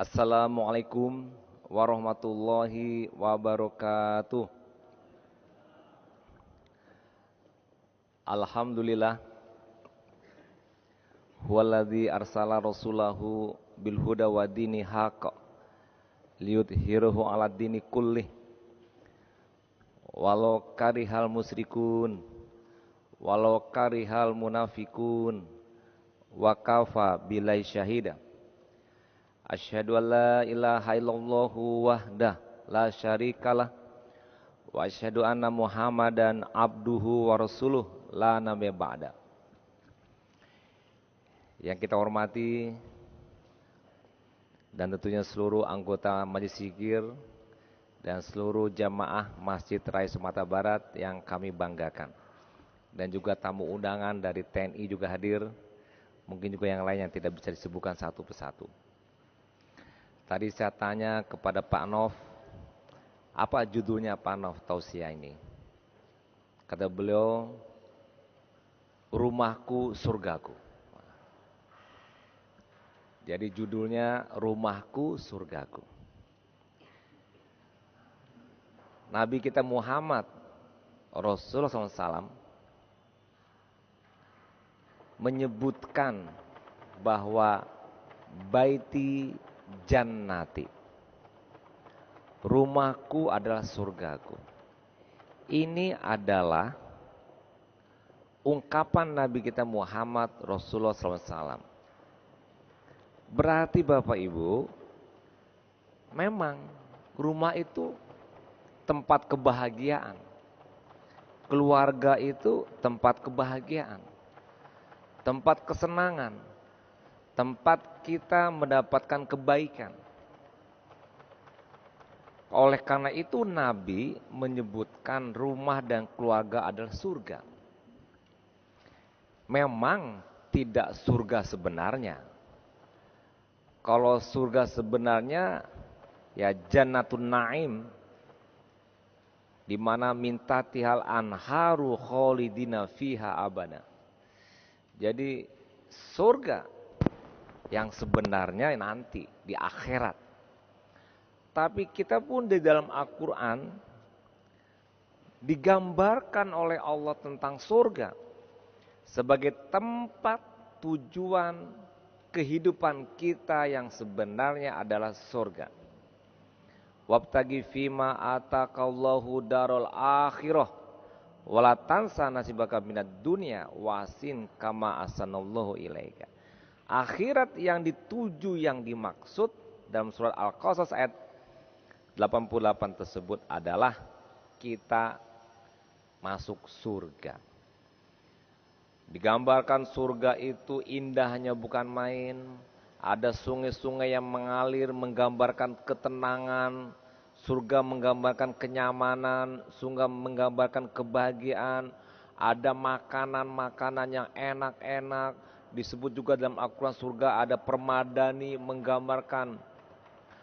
Assalamualaikum warahmatullahi wabarakatuh. Alhamdulillah, huwaladzi arsala rasulahu bil huda wa dini haqq liyudhhirahu 'ala dini kullih walau karihal musyrikun walau karihal munafikun wa kafa billahi syahida. Asyhadu an la ilaha illallah wahdah la syarikalah wa asyhadu anna Muhammadan abduhu wa rasuluh la nabiyya ba'da. Yang kita hormati dan tentunya seluruh anggota Majelis Zikir dan seluruh jamaah Masjid Raya Sumatera Barat yang kami banggakan. Dan juga tamu undangan dari TNI juga hadir, mungkin juga yang lain yang tidak bisa disebutkan satu persatu. Tadi saya tanya kepada Pak Nov, apa judulnya Pak Nov tausiah ini? Kata beliau, rumahku surgaku. Jadi judulnya rumahku surgaku. Nabi kita Muhammad Rasulullah SAW menyebutkan bahwa baiti jannati, rumahku adalah surgaku. Ini adalah ungkapan Nabi kita Muhammad Rasulullah SAW. Berarti Bapak Ibu, memang rumah itu tempat kebahagiaan. Keluarga itu tempat kebahagiaan, tempat kesenangan, tempat kita mendapatkan kebaikan. Oleh karena itu Nabi menyebutkan rumah dan keluarga adalah surga. Memang tidak surga sebenarnya. Kalau surga sebenarnya ya jannatun naim, di mana minta tihal anharu kholidina fiha abada. Jadi surga yang sebenarnya nanti di akhirat. Tapi kita pun di dalam Al-Quran digambarkan oleh Allah tentang surga sebagai tempat tujuan kehidupan kita yang sebenarnya adalah surga. Wabtagi fima ataqallahu darul akhirah wala tansa nasibaka minad dunya wasin kama asanallahu ilaika. Akhirat yang dituju, yang dimaksud dalam surat Al-Qasas ayat 88 tersebut adalah kita masuk surga. Digambarkan surga itu indahnya bukan main. Ada sungai-sungai yang mengalir menggambarkan ketenangan. Surga menggambarkan kenyamanan. Surga menggambarkan kebahagiaan. Ada makanan-makanan yang enak-enak. Disebut juga dalam Al-Quran surga ada permadani menggambarkan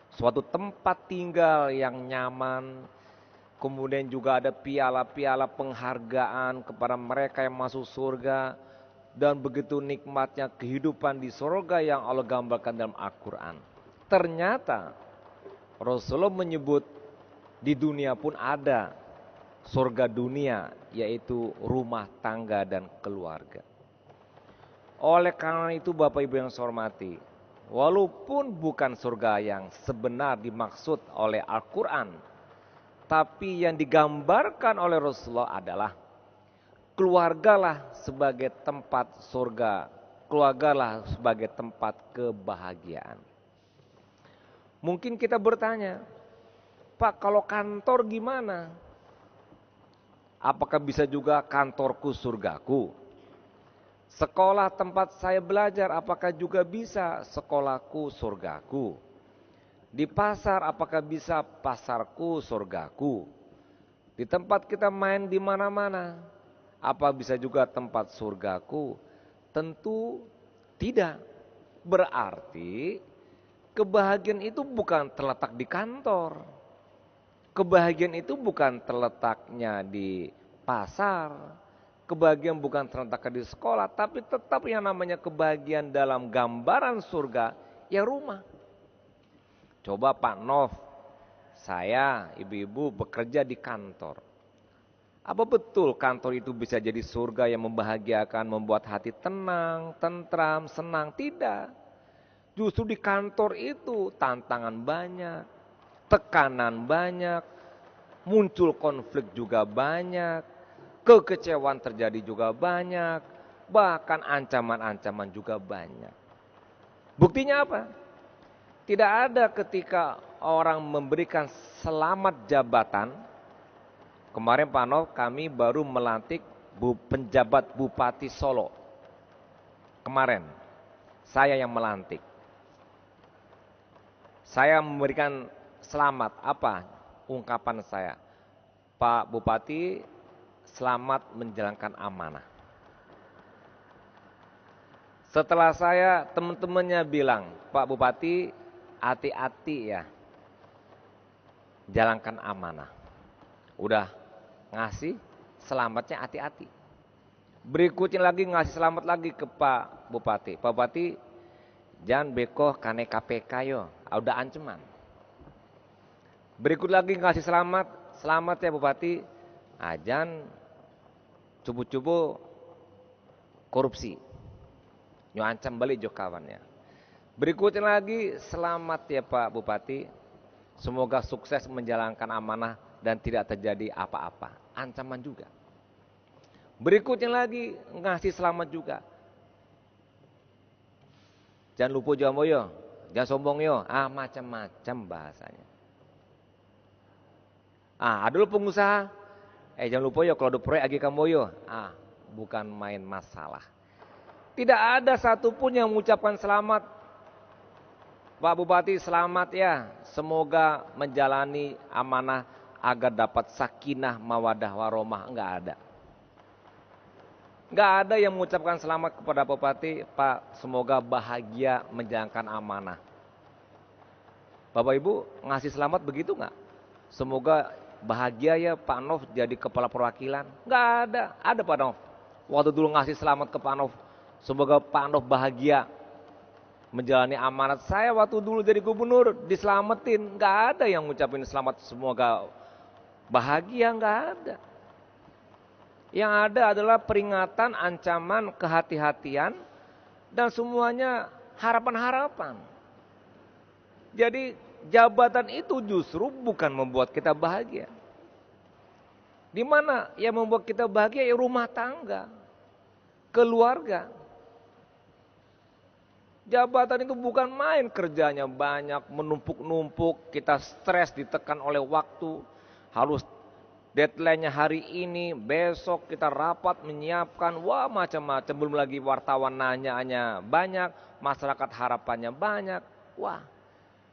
suatu tempat tinggal yang nyaman. Kemudian juga ada piala-piala penghargaan kepada mereka yang masuk surga. Dan begitu nikmatnya kehidupan di surga yang Allah gambarkan dalam Al-Quran. Ternyata Rasulullah menyebut di dunia pun ada surga dunia, yaitu rumah tangga dan keluarga. Oleh karena itu Bapak Ibu yang saya hormati, walaupun bukan surga yang sebenar dimaksud oleh Al-Quran, tapi yang digambarkan oleh Rasulullah adalah keluargalah sebagai tempat surga, keluargalah sebagai tempat kebahagiaan. Mungkin kita bertanya, Pak, kalau kantor gimana? Apakah bisa juga kantorku surgaku? Sekolah tempat saya belajar, apakah juga bisa sekolahku surgaku? Di pasar, apakah bisa pasarku surgaku? Di tempat kita main di mana-mana, apa bisa juga tempat surgaku? Tentu tidak. Berarti kebahagiaan itu bukan terletak di kantor. Kebahagiaan itu bukan terletaknya di pasar. Kebahagiaan bukan terletaknya di sekolah. Tapi tetap yang namanya kebahagiaan dalam gambaran surga, ya rumah. Coba Pak Nov, saya, ibu-ibu bekerja di kantor. Apa betul kantor itu bisa jadi surga yang membahagiakan, membuat hati tenang, tentram, senang? Tidak. Justru di kantor itu tantangan banyak, tekanan banyak, muncul konflik juga banyak, kekecewaan terjadi juga banyak, bahkan ancaman-ancaman juga banyak. Buktinya apa? Tidak ada ketika orang memberikan selamat jabatan. Kemarin Pak Nov, kami baru melantik penjabat Bupati Solo. Kemarin, saya yang melantik. Saya memberikan selamat, apa ungkapan saya? Pak Bupati, selamat menjalankan amanah. Setelah saya, teman-temannya bilang, Pak Bupati, hati-hati ya, jalankan amanah. Udah ngasih selamatnya hati-hati. Berikutnya lagi ngasih selamat lagi ke Pak Bupati. Pak Bupati, jangan bekoh kane KPK yo, udah ancaman. Berikut lagi ngasih selamat ya Bupati, jangan cubu-cubu korupsi. Nyo ancam balik jo kawannya. Berikutnya lagi selamat ya Pak Bupati, semoga sukses menjalankan amanah dan tidak terjadi apa-apa. Ancaman juga. Berikutnya lagi ngasih selamat juga. Jangan lupa jamu yo, jangan sombong yo, macam-macam bahasanya. Ada dulu pengusaha, jangan lupa yo kalau ada proyek lagi kamu yo, bukan main masalah. Tidak ada satupun yang mengucapkan selamat. Pak Bupati selamat ya, semoga menjalani amanah agar dapat sakinah mawadah warahmah. Enggak ada. Enggak ada yang mengucapkan selamat kepada Bupati, Pak semoga bahagia menjalankan amanah. Bapak Ibu ngasih selamat begitu enggak? Semoga bahagia ya Pak Nov jadi kepala perwakilan. Enggak ada. Ada Pak Nov. Waktu dulu ngasih selamat ke Pak Nov, semoga Pak Nov bahagia menjalani amanat. Saya waktu dulu jadi gubernur diselamatin, nggak ada yang ngucapin selamat semoga bahagia, nggak ada. Yang ada adalah peringatan, ancaman, kehati-hatian, dan semuanya harapan-harapan. Jadi jabatan itu justru bukan membuat kita bahagia. Di mana yang membuat kita bahagia ya rumah tangga, keluarga. Jabatan itu bukan main, kerjanya banyak, menumpuk-numpuk, kita stres, ditekan oleh waktu, harus deadline-nya hari ini, besok kita rapat menyiapkan, macam-macam, belum lagi wartawan nanya-nya banyak, masyarakat harapannya banyak,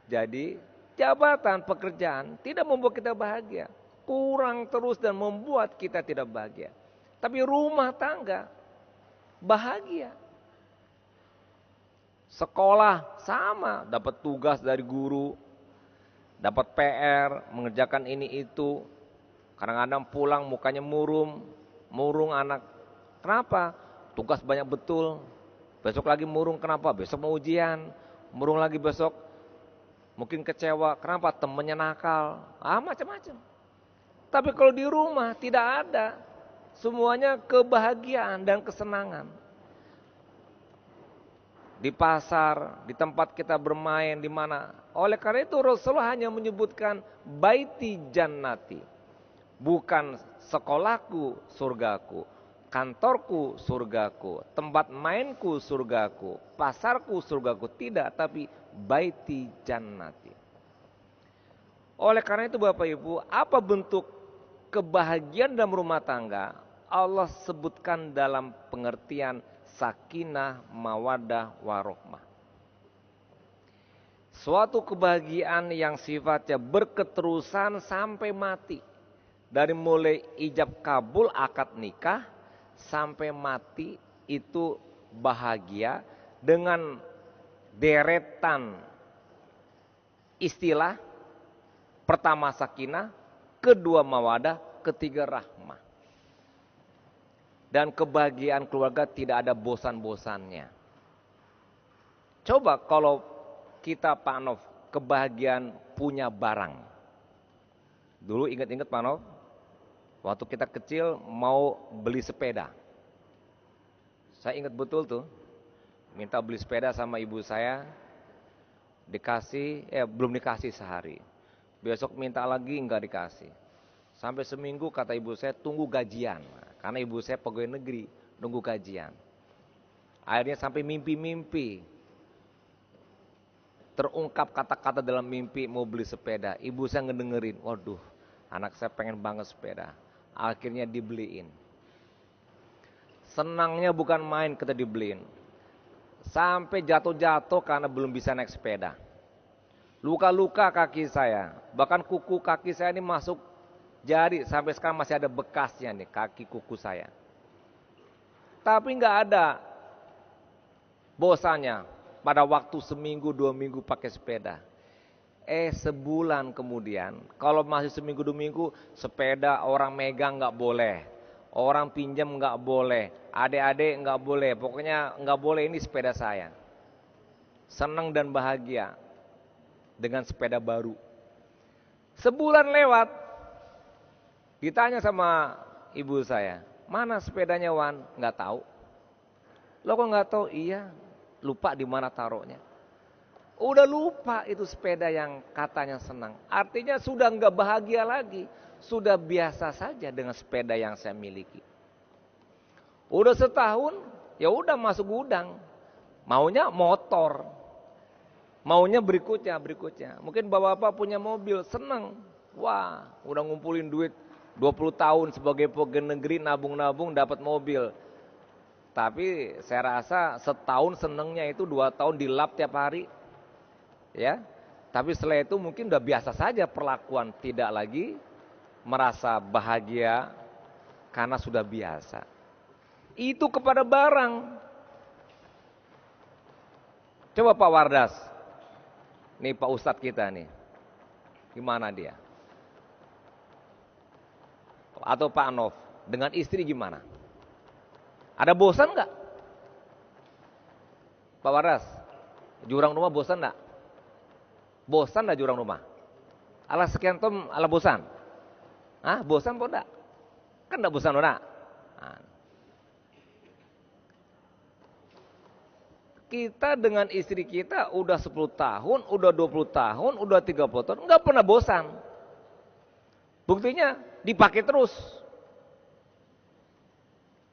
jadi jabatan, pekerjaan tidak membuat kita bahagia, kurang terus dan membuat kita tidak bahagia. Tapi rumah tangga bahagia. Sekolah sama, dapat tugas dari guru, dapat PR, mengerjakan ini itu. Kadang-kadang pulang mukanya murung anak. Kenapa? Tugas banyak betul. Besok lagi murung, kenapa? Besok mau ujian, murung lagi besok. Mungkin kecewa, kenapa? Temennya nakal, macam-macam. Tapi kalau di rumah tidak ada. Semuanya kebahagiaan dan kesenangan. Di pasar, di tempat kita bermain, di mana. Oleh karena itu Rasulullah hanya menyebutkan baiti jannati. Bukan sekolahku, surgaku. Kantorku, surgaku. Tempat mainku, surgaku. Pasarku, surgaku. Tidak, tapi baiti jannati. Oleh karena itu Bapak Ibu, apa bentuk kebahagiaan dalam rumah tangga? Allah sebutkan dalam pengertian sakinah, mawadah, warohmah. Suatu kebahagiaan yang sifatnya berketerusan sampai mati. Dari mulai ijab kabul akad nikah sampai mati itu bahagia dengan deretan istilah. Pertama sakinah, kedua mawadah, ketiga rahmah. Dan kebahagiaan keluarga tidak ada bosan-bosannya. Coba kalau kita Pak Nov kebahagiaan punya barang. Dulu ingat-ingat Pak Nov, waktu kita kecil mau beli sepeda. Saya ingat betul tuh, minta beli sepeda sama ibu saya, belum dikasih sehari. Besok minta lagi enggak dikasih. Sampai seminggu kata ibu saya tunggu gajian. Karena ibu saya pegawai negeri, nunggu gajian. Akhirnya sampai mimpi-mimpi. Terungkap kata-kata dalam mimpi mau beli sepeda. Ibu saya ngedengerin, waduh anak saya pengen banget sepeda. Akhirnya dibeliin. Senangnya bukan main kita dibeliin. Sampai jatuh-jatuh karena belum bisa naik sepeda. Luka-luka kaki saya. Bahkan kuku kaki saya ini masuk jari. Sampai sekarang masih ada bekasnya nih kaki kuku saya. Tapi nggak ada bosannya pada waktu seminggu 2 minggu pakai sepeda. Sebulan kemudian, kalau masih seminggu 2 minggu, sepeda orang megang nggak boleh, orang pinjam nggak boleh, adik-adik nggak boleh, pokoknya nggak boleh, ini sepeda saya. Senang dan bahagia dengan sepeda baru. Sebulan lewat, ditanya sama ibu saya, mana sepedanya Wan? Nggak tahu. Lo kok nggak tahu? Iya, lupa di mana taruhnya. Udah lupa itu sepeda yang katanya senang. Artinya sudah nggak bahagia lagi. Sudah biasa saja dengan sepeda yang saya miliki. Udah setahun, ya udah masuk gudang. Maunya motor. Maunya berikutnya. Mungkin bapak-bapak punya mobil, senang. Wah, udah ngumpulin duit 20 tahun sebagai pegawai negeri, nabung-nabung dapat mobil. Tapi saya rasa setahun senengnya itu 2 tahun dilap tiap hari. Ya, tapi setelah itu mungkin udah biasa saja perlakuan, tidak lagi merasa bahagia karena sudah biasa. Itu kepada barang. Coba Pak Wardas, nih Pak Ustadz kita nih, gimana dia? Atau Pak Anof, dengan istri gimana? Ada bosan nggak? Pak Wardas, jurang rumah bosan nggak? Bosan enggak jurang rumah? Ala sekian tom, ala bosan? Bosan apa enggak? Kan enggak bosan enggak? Kita dengan istri kita udah 10 tahun, udah 20 tahun, udah 30 tahun, enggak pernah bosan. Buktinya dipakai terus.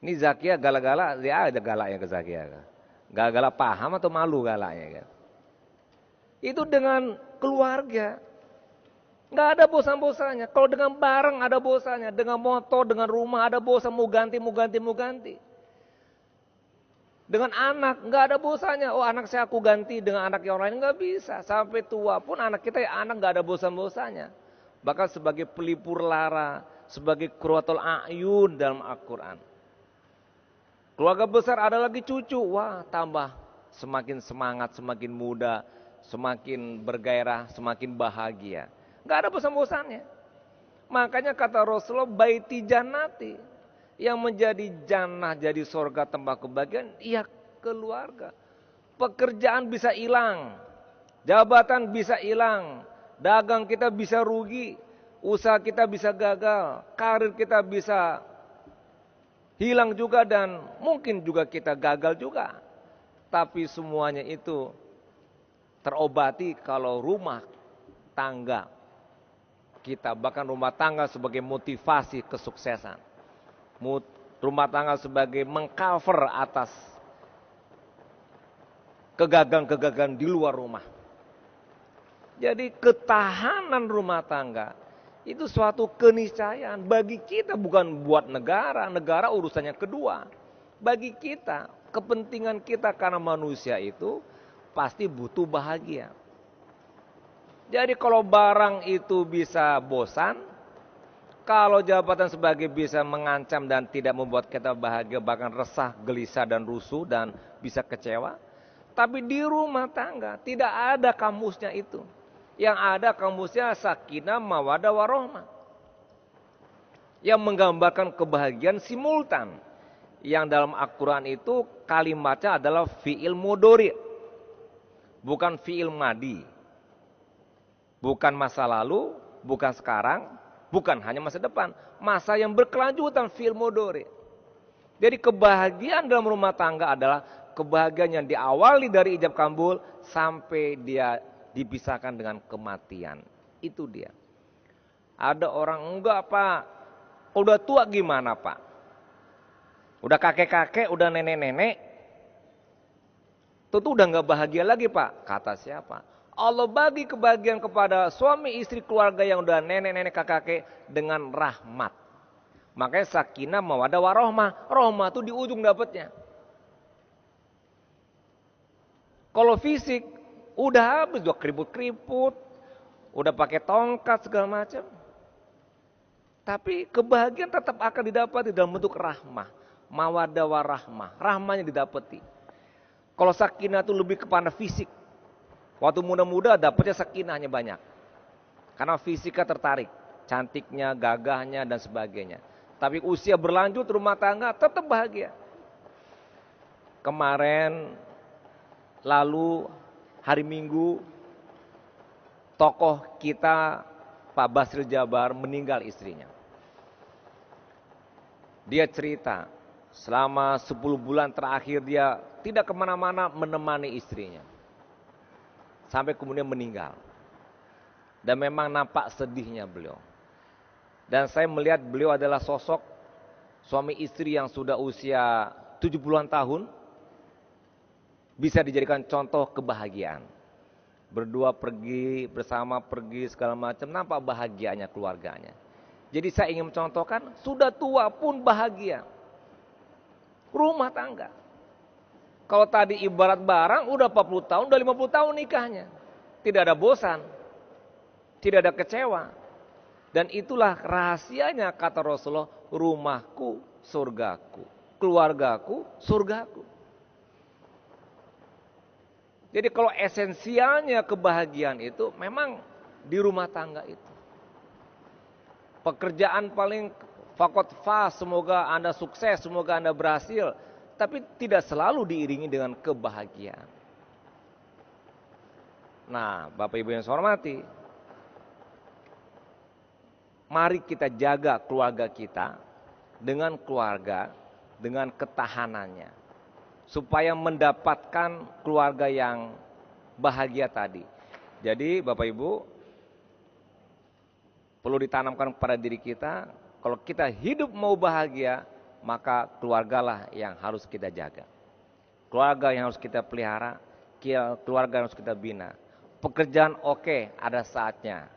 Ini Zakia galak-galak, dia ada galaknya ke Zakia. Galak-galak paham atau malu galaknya kan? Itu dengan keluarga. Nggak ada bosan-bosannya. Kalau dengan barang ada bosannya. Dengan motor, dengan rumah ada bosan. Mau ganti. Dengan anak nggak ada bosannya. Oh anak saya aku ganti dengan anak yang lain. Nggak bisa. Sampai tua pun anak kita anak nggak ada bosan-bosannya. Bahkan sebagai pelipur lara. Sebagai qurratul a'yun dalam Al-Quran. Keluarga besar ada lagi cucu. Wah tambah semakin semangat, semakin muda, semakin bergairah, semakin bahagia. Gak ada bosan-bosannya. Makanya kata Rasulullah, baiti jannati. Yang menjadi jannah, jadi surga tempat kebahagiaan, ya keluarga. Pekerjaan bisa hilang. Jabatan bisa hilang. Dagang kita bisa rugi. Usaha kita bisa gagal. Karir kita bisa hilang juga dan mungkin juga kita gagal juga. Tapi semuanya itu terobati kalau rumah tangga kita, bahkan rumah tangga sebagai motivasi kesuksesan. Rumah tangga sebagai mengcover atas kegagalan-kegagalan di luar rumah. Jadi ketahanan rumah tangga itu suatu keniscayaan bagi kita, bukan buat negara. Negara urusannya kedua. Bagi kita, kepentingan kita karena manusia itu pasti butuh bahagia. Jadi kalau barang itu bisa bosan, kalau jabatan sebagai bisa mengancam dan tidak membuat kita bahagia, bahkan resah, gelisah dan rusuh dan bisa kecewa. Tapi di rumah tangga tidak ada kamusnya itu. Yang ada kamusnya sakinah, mawaddah, warahmah. Yang menggambarkan kebahagiaan simultan. Yang dalam Al-Quran itu kalimatnya adalah fi'il mudhari'. Bukan fi'il madi. Bukan masa lalu, bukan sekarang, bukan hanya masa depan. Masa yang berkelanjutan fil mudhari. Jadi kebahagiaan dalam rumah tangga adalah kebahagiaan yang diawali dari ijab kabul sampai dia dipisahkan dengan kematian. Itu dia. Ada orang, enggak Pak, udah tua gimana Pak? Udah kakek-kakek, udah nenek-nenek, tentu udah nggak bahagia lagi Pak. Kata siapa? Allah bagi kebahagiaan kepada suami istri keluarga yang udah nenek-nenek kakek dengan rahmat. Makanya sakinah mawaddah warahmah. Rahmah itu di ujung dapatnya. Kalau fisik udah habis, udah keriput-keriput, udah pakai tongkat segala macam. Tapi kebahagiaan tetap akan didapati dalam bentuk rahmah, mawaddah warahmah. Rahmanya didapati. Kalau sakinah itu lebih kepada fisik. Waktu muda-muda dapatnya sakinahnya banyak. Karena fisiknya tertarik, cantiknya, gagahnya dan sebagainya. Tapi usia berlanjut rumah tangga tetap bahagia. Kemarin lalu hari Minggu tokoh kita Pak Basril Jabar meninggal istrinya. Dia cerita selama 10 bulan terakhir dia tidak kemana-mana menemani istrinya. Sampai kemudian meninggal. Dan memang nampak sedihnya beliau. Dan saya melihat beliau adalah sosok suami istri yang sudah usia 70-an tahun. Bisa dijadikan contoh kebahagiaan. Berdua pergi, bersama pergi segala macam. Nampak bahagianya keluarganya. Jadi saya ingin mencontohkan, sudah tua pun bahagia. Rumah tangga. Kalau tadi ibarat barang, udah 40 tahun, udah 50 tahun nikahnya. Tidak ada bosan. Tidak ada kecewa. Dan itulah rahasianya kata Rasulullah, rumahku, surgaku. Keluargaku, surgaku. Jadi kalau esensialnya kebahagiaan itu memang di rumah tangga itu. Pekerjaan paling fakot fas, semoga Anda sukses, semoga Anda berhasil. Tapi tidak selalu diiringi dengan kebahagiaan. Nah, Bapak Ibu yang saya hormati, mari kita jaga keluarga kita dengan keluarga, dengan ketahanannya. Supaya mendapatkan keluarga yang bahagia tadi. Jadi Bapak Ibu, perlu ditanamkan kepada diri kita, kalau kita hidup mau bahagia, maka keluargalah yang harus kita jaga. Keluarga yang harus kita pelihara, keluarga yang harus kita bina. Pekerjaan oke, ada saatnya.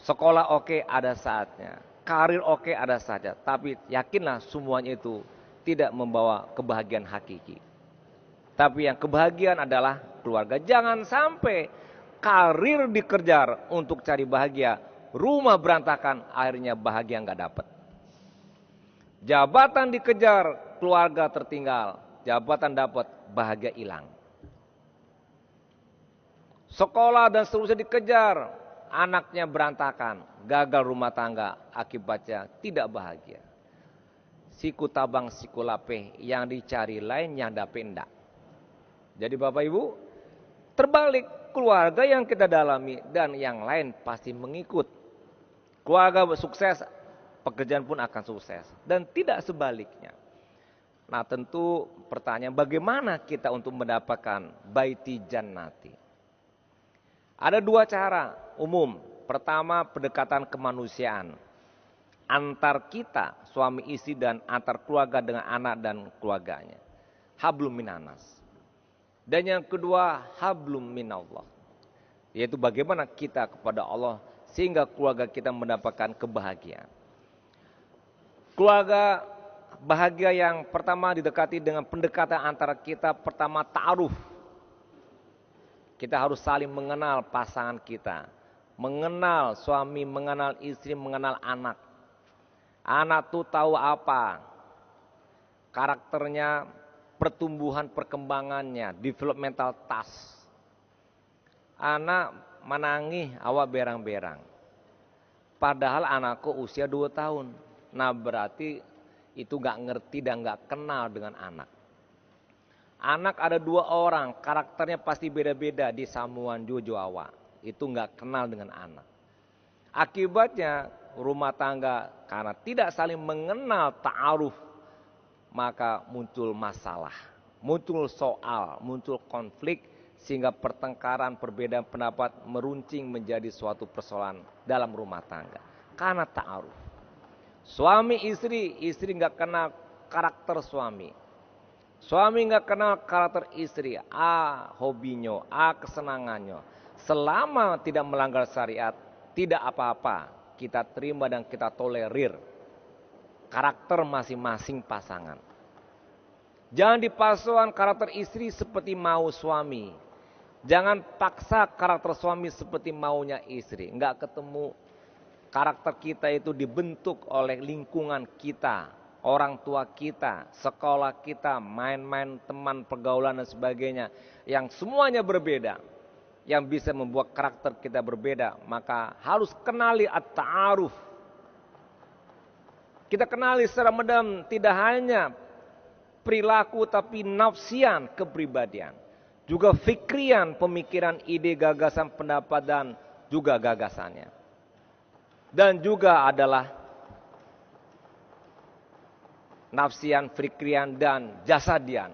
Sekolah oke, ada saatnya. Karir oke, ada saatnya. Tapi yakinlah semuanya itu tidak membawa kebahagiaan hakiki. Tapi yang kebahagiaan adalah keluarga. Jangan sampai karir dikejar untuk cari bahagia, rumah berantakan, akhirnya bahagia nggak dapat. Jabatan dikejar, keluarga tertinggal. Jabatan dapat, bahagia hilang. Sekolah dan seterusnya dikejar, anaknya berantakan, gagal rumah tangga, akibatnya tidak bahagia. Siku tabang siku lapeh, yang dicari lain yang dapet enggak. Jadi Bapak Ibu, terbalik, keluarga yang kita dalami dan yang lain pasti mengikut. Keluarga sukses, pekerjaan pun akan sukses. Dan tidak sebaliknya. Nah tentu pertanyaan, bagaimana kita untuk mendapatkan baiti jannati? Ada dua cara umum. Pertama, pendekatan kemanusiaan. Antar kita, suami istri, dan antar keluarga dengan anak dan keluarganya. Hablum minanas. Dan yang kedua, hablum minallah. Yaitu bagaimana kita kepada Allah sehingga keluarga kita mendapatkan kebahagiaan. Keluarga bahagia yang pertama didekati dengan pendekatan antara kita. Pertama, ta'aruf. Kita harus saling mengenal pasangan kita. Mengenal suami, mengenal istri, mengenal anak. Anak tuh tahu apa? Karakternya, pertumbuhan perkembangannya, developmental task. Anak menangis, awak berang-berang. Padahal anakku usia 2 tahun. Nah berarti itu gak ngerti dan gak kenal dengan anak. Anak ada 2 orang, karakternya pasti beda-beda di Samuan Jojo awak. Itu nggak kenal dengan anak. Akibatnya rumah tangga karena tidak saling mengenal ta'aruf, maka muncul masalah, muncul soal, muncul konflik, sehingga pertengkaran, perbedaan pendapat meruncing menjadi suatu persoalan dalam rumah tangga. Karena ta'aruf. Suami istri nggak kenal karakter suami. Suami nggak kenal karakter istri, hobinya, kesenangannya. Selama tidak melanggar syariat, tidak apa-apa, kita terima dan kita tolerir karakter masing-masing pasangan. Jangan dipaksakan karakter istri seperti mau suami. Jangan paksa karakter suami seperti maunya istri. Nggak ketemu. Karakter kita itu dibentuk oleh lingkungan kita, orang tua kita, sekolah kita, main-main teman, pergaulan dan sebagainya. Yang semuanya berbeda. Yang bisa membuat karakter kita berbeda. Maka harus kenali at-ta'aruf. Kita kenali secara mendalam tidak hanya perilaku tapi nafsian, kepribadian. Juga fikrian, pemikiran, ide, gagasan, pendapat dan juga gagasannya. Dan juga adalah nafsian, fikrian dan jasadian.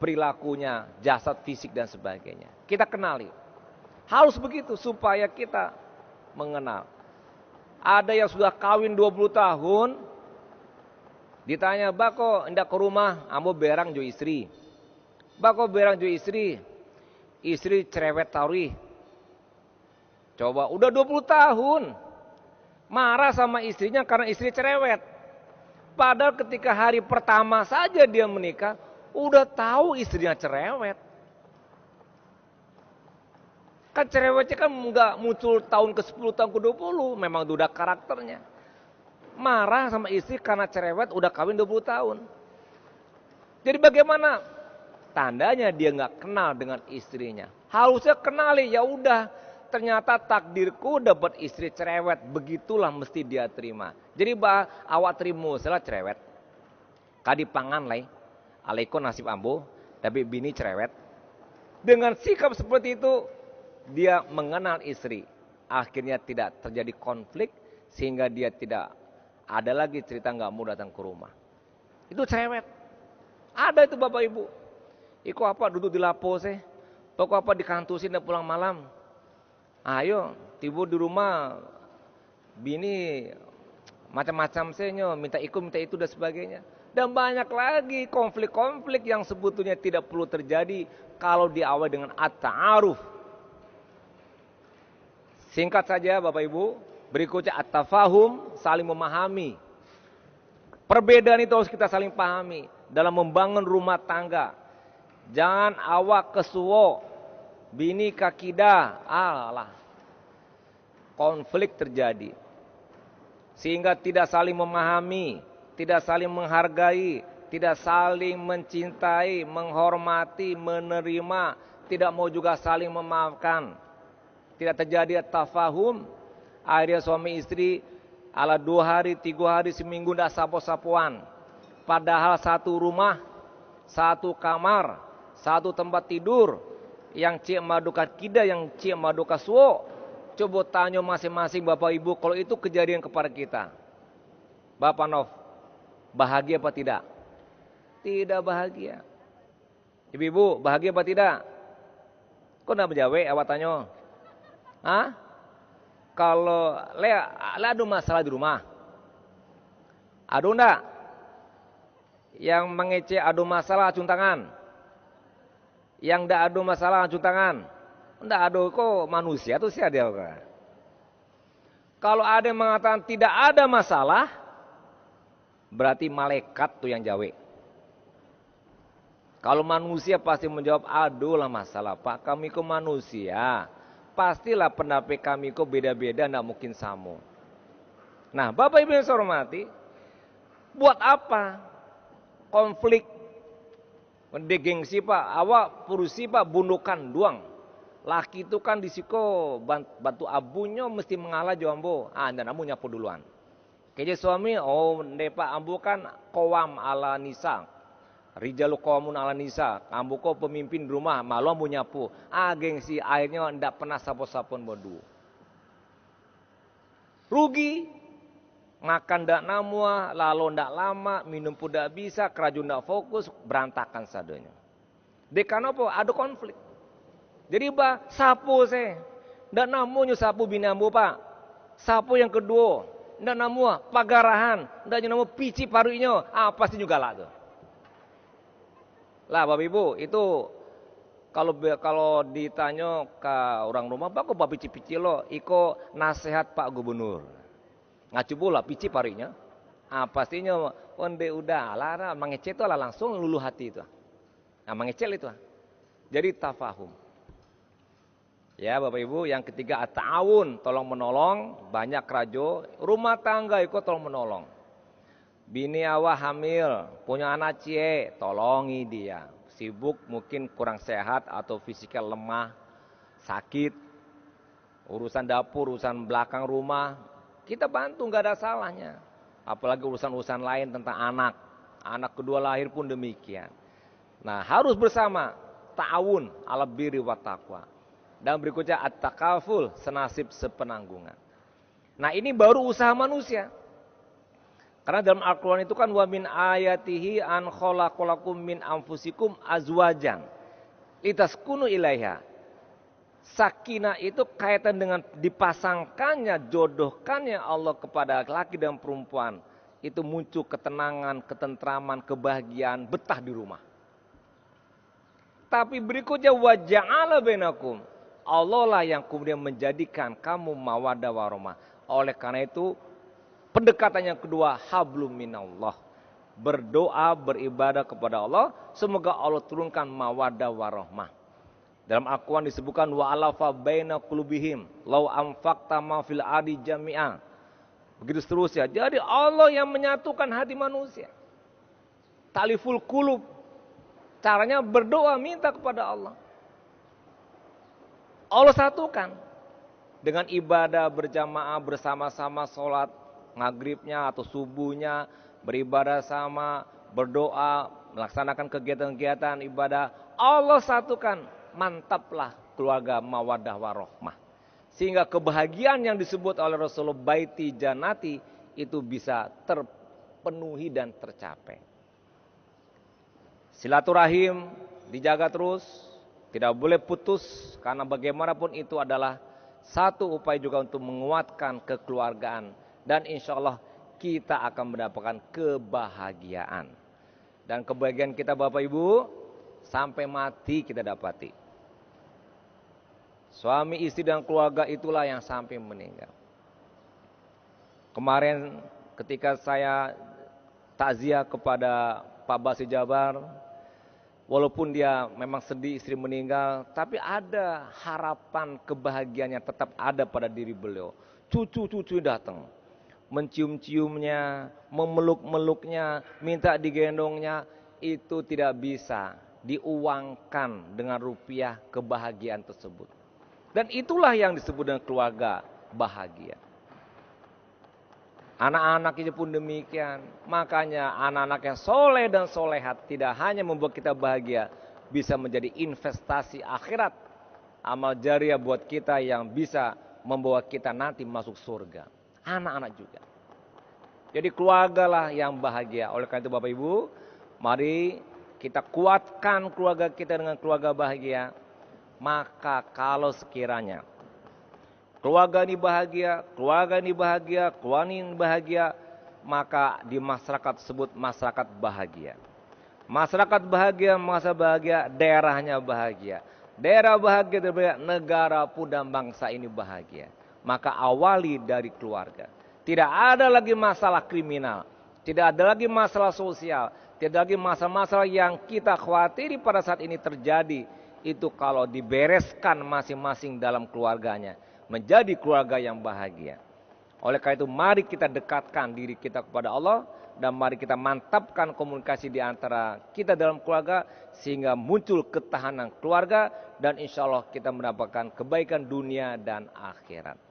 Perilakunya, jasad, fisik dan sebagainya. Kita kenali. Harus begitu supaya kita mengenal. Ada yang sudah kawin 20 tahun, ditanya, "Bako hendak ke rumah, ambo berang jo istri." "Bako berang jo istri." Istri cerewet tauri. Coba, udah 20 tahun. Marah sama istrinya karena istri cerewet. Padahal ketika hari pertama saja dia menikah, udah tahu istrinya cerewet. Kan cerewetnya kan nggak muncul tahun ke-10, tahun ke-20. Memang udah karakternya. Marah sama istri karena cerewet udah kawin 20 tahun. Jadi bagaimana? Tandanya dia nggak kenal dengan istrinya. Harusnya kenali, ya udah. Ternyata takdirku dapat istri cerewet. Begitulah mesti dia terima. Jadi awak terima salah cerewet. Kadi pangan lai. Alaiko nasib ambo. Tapi bini cerewet. Dengan sikap seperti itu. Dia mengenal istri. Akhirnya tidak terjadi konflik. Sehingga dia tidak ada lagi cerita nggak mau datang ke rumah. Itu cerewet. Ada itu bapak ibu. Iko apa duduk di lapo sih. Pokok apa dikantusin dan pulang malam. Ayo tiba di rumah. Bini macam-macam senyo. Minta itu dan sebagainya. Dan banyak lagi konflik-konflik yang sebetulnya tidak perlu terjadi. Kalau diawali dengan at-ta'aruf. Singkat saja bapak ibu. Berikutnya at-tafahum, saling memahami. Perbedaan itu harus kita saling pahami dalam membangun rumah tangga. Jangan awak kesuwo, bini kakida, konflik terjadi. Sehingga tidak saling memahami, tidak saling menghargai, tidak saling mencintai, menghormati, menerima, tidak mau juga saling memaafkan. Tidak terjadi tafahum. Akhirnya suami istri ala 2 hari, 3 hari, seminggu tidak sapo-sapuan. Padahal satu rumah, satu kamar, satu tempat tidur. Yang cik maduka kida, yang cik maduka suwo. Coba tanya masing-masing bapak ibu, kalau itu kejadian kepada kita. Bapak Nov, bahagia apa tidak? Tidak bahagia. Ibu-ibu, bahagia apa tidak? Kok tidak menjawab awak tanya? Hah? Kalau ada masalah di rumah, ada enggak? Yang mengece adu masalah acung tangan. Yang enggak adu masalah acung tangan. Enggak adu kok manusia tuh sih ada. Kalau ada yang mengatakan tidak ada masalah, berarti malaikat tuh yang jawe. Kalau manusia pasti menjawab, aduh lah masalah Pak, kami kok manusia. Pastilah pendapat kami kok beda-beda, tidak mungkin sama. Nah, Bapak Ibu yang saya hormati, buat apa konflik? Mendegengsi Pak, awak purusi Pak, bundukan doang. Laki itu kan disiko bantu abunya mesti mengalah jambo. Dan abu nyapu duluan. Kayaknya suami, Pak ambu kan kowam ala nisa. Rijalu qawmun 'ala nisa, kamu kok pemimpin rumah, malu mau nyapu. Gengsi airnya ndak pernah sapu-sapuan bodu. Rugi. Makan ndak namua, lalu ndak lama, minum pun ndak bisa, keraju ndak fokus, berantakan sadonya. Dekan apa? Ada konflik. Jadi sapu saya. Ndak namu sapu binambu pak. Sapu yang kedua. Ndak namu pagarahan. Ndak namu pici paruinya. Pasti juga lah tuh. Lah Bapak Ibu, itu kalau ditanya ke orang rumah, "Pak kok pici-pici lo?" Iko nasihat Pak Gubernur. Ngacu pula pici parinya. Pastinya onde udah lah mengecel itu lah langsung luluh hati itu. Mengecel itu. Jadi tafahum. Ya Bapak Ibu, yang ketiga at-ta'awun, tolong menolong, banyak rajo, rumah tangga ikut tolong menolong. Bini awak hamil, punya anak cie, tolongi dia. Sibuk mungkin kurang sehat atau fisikal lemah, sakit, urusan dapur, urusan belakang rumah, kita bantu nggak ada salahnya. Apalagi urusan-urusan lain tentang anak. Anak kedua lahir pun demikian. Nah harus bersama, ta'awun ala birri wa taqwa. Dan berikutnya at-takaful, senasib sepenanggungan. Nah ini baru usaha manusia. Karena dalam Al-Quran itu kan wa min ayatihi an khalaqalakum min anfusikum azwajan litaskunu ilaiha. Sakinah itu kaitan dengan dipasangkannya, jodohkannya Allah kepada laki dan perempuan. Itu muncul ketenangan, ketentraman, kebahagiaan, betah di rumah. Tapi berikutnya wa ja'ala bainakum. Allah lah yang kemudian menjadikan kamu mawaddah warahmah. Oleh karena itu pendekatan yang kedua, hablum minallah. Berdoa, beribadah kepada Allah. Semoga Allah turunkan mawaddah warahmah. Dalam Al-Quran disebutkan wa'alafa baina qulubihim law anfaqta ma fil ardi jami'a. Begitu seterusnya. Jadi Allah yang menyatukan hati manusia. Taliful qulub. Caranya berdoa, minta kepada Allah. Allah satukan. Dengan ibadah berjamaah bersama-sama, sholat maghribnya atau subuhnya, beribadah sama, berdoa, melaksanakan kegiatan-kegiatan ibadah. Allah satukan, mantaplah keluarga mawaddah warahmah. Sehingga kebahagiaan yang disebut oleh Rasulullah baiti janati itu bisa terpenuhi dan tercapai. Silaturahim dijaga terus, tidak boleh putus, karena bagaimanapun itu adalah satu upaya juga untuk menguatkan kekeluargaan. Dan insya Allah kita akan mendapatkan kebahagiaan. Dan kebahagiaan kita Bapak Ibu, sampai mati kita dapati. Suami, istri dan keluarga itulah yang sampai meninggal. Kemarin ketika saya takziah kepada Pak Basri Jabar, walaupun dia memang sedih istri meninggal, tapi ada harapan kebahagiaan yang tetap ada pada diri beliau. Cucu-cucu datang, mencium-ciumnya, memeluk-meluknya, minta digendongnya, itu tidak bisa diuangkan dengan rupiah kebahagiaan tersebut. Dan itulah yang disebut dengan keluarga bahagia. Anak-anak itu pun demikian. Makanya anak-anak yang soleh dan solehat tidak hanya membuat kita bahagia, bisa menjadi investasi akhirat, amal jariah buat kita yang bisa membawa kita nanti masuk surga. Anak-anak juga. Jadi keluargalah yang bahagia. Oleh karena itu Bapak Ibu, mari kita kuatkan keluarga kita dengan keluarga bahagia. Maka kalau sekiranya keluarga ini bahagia, keluarga ini bahagia, keluarga ini bahagia, maka di masyarakat tersebut masyarakat bahagia. Masyarakat bahagia, masa bahagia, daerahnya bahagia. Daerah bahagia, negara pun dan bangsa ini bahagia. Maka awali dari keluarga. Tidak ada lagi masalah kriminal, tidak ada lagi masalah sosial, tidak lagi masalah-masalah yang kita khawatiri pada saat ini terjadi. Itu kalau dibereskan masing-masing dalam keluarganya, menjadi keluarga yang bahagia. Oleh karena itu mari kita dekatkan diri kita kepada Allah, dan mari kita mantapkan komunikasi di antara kita dalam keluarga, sehingga muncul ketahanan keluarga, dan insya Allah kita mendapatkan kebaikan dunia dan akhirat.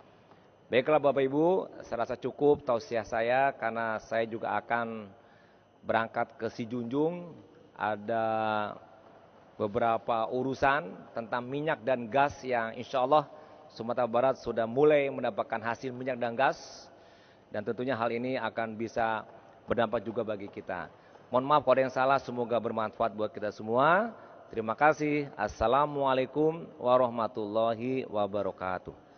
Baiklah Bapak Ibu, saya rasa cukup tausiah saya, karena saya juga akan berangkat ke Si Junjung, ada beberapa urusan tentang minyak dan gas yang insya Allah Sumatera Barat sudah mulai mendapatkan hasil minyak dan gas, dan tentunya hal ini akan bisa berdampak juga bagi kita. Mohon maaf kalau ada yang salah, semoga bermanfaat buat kita semua. Terima kasih. Assalamualaikum warahmatullahi wabarakatuh.